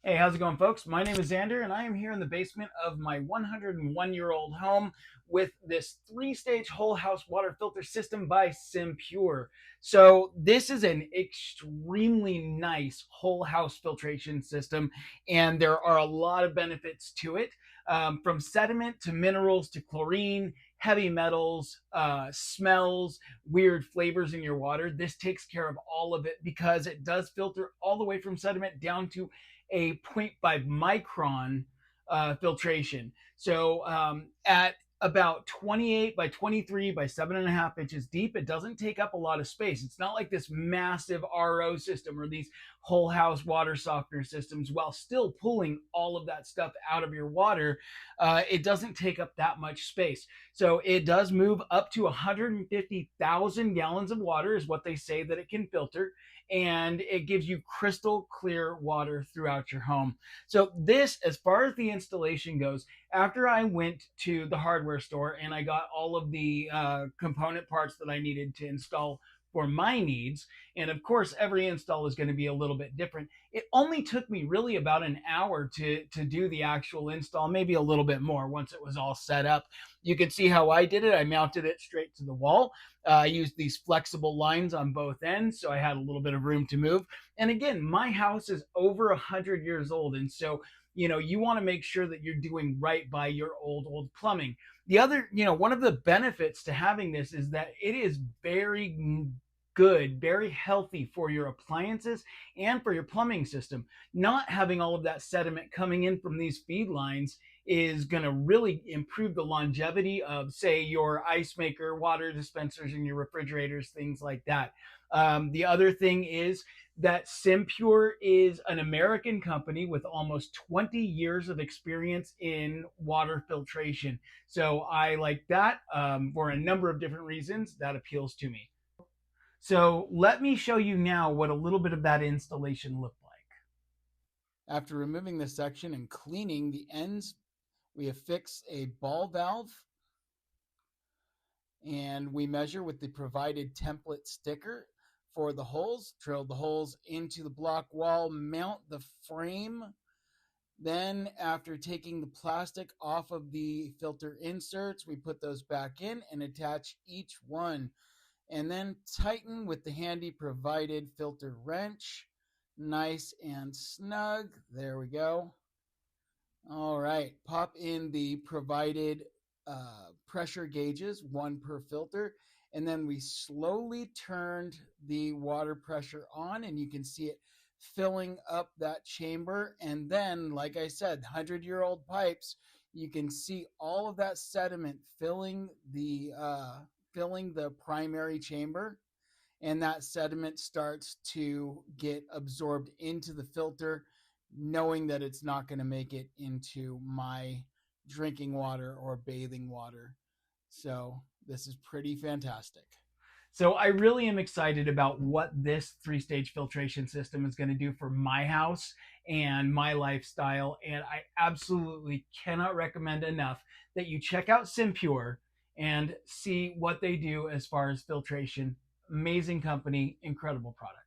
Hey, how's it going, folks? My name is Xander, and I am here in the basement of my 101-year-old home with this three-stage whole house water filter system by SimPure. So this is an extremely nice whole house filtration system, and there are a lot of benefits to it, from sediment to minerals to chlorine, heavy metals, smells, weird flavors in your water. This takes care of all of it because it does filter all the way from sediment down to a zero point 0.5 micron filtration. So at about 28 by 23 by 7.5 inches deep, it doesn't take up a lot of space. It's not like this massive RO system or these whole house water softener systems. While still pulling all of that stuff out of your water, it doesn't take up that much space. So it does move up to 150,000 gallons of water is what they say that it can filter, and it gives you crystal clear water throughout your home. So this, as far as the installation goes, after I went to the hardware store and I got all of the component parts that I needed to install for my needs, and of course every install is going to be a little bit different, it only took me really about an hour to do the actual install, maybe a little bit more once it was all set up. You can see how I did it. I mounted it straight to the wall. I used these flexible lines on both ends, so I had a little bit of room to move. And again, my house is over 100 years old, and so you want to make sure that you're doing right by your old plumbing. The other, one of the benefits to having this is that it is very good, very healthy for your appliances and for your plumbing system. Not having all of that sediment coming in from these feed lines is going to really improve the longevity of, say, your ice maker, water dispensers, and your refrigerators, things like that. The other thing is that SimPure is an American company with almost 20 years of experience in water filtration. So I like that for a number of different reasons. That appeals to me. So let me show you now what a little bit of that installation looked like. After removing this section and cleaning the ends, we affix a ball valve, and we measure with the provided template sticker for the holes. Drill the holes into the block wall, mount the frame. Then after taking the plastic off of the filter inserts, we put those back in and attach each one, and then tighten with the handy provided filter wrench. Nice and snug. There we go. All right, pop in the provided pressure gauges, one per filter, and then we slowly turned the water pressure on, and you can see it filling up that chamber. And then, like I said, 100-year-old pipes, you can see all of that sediment filling the primary chamber, and that sediment starts to get absorbed into the filter, knowing that it's not going to make it into my drinking water or bathing water. So this is pretty fantastic. So I really am excited about what this three-stage filtration system is going to do for my house and my lifestyle. And I absolutely cannot recommend enough that you check out SimPure and see what they do as far as filtration. Amazing company, incredible product.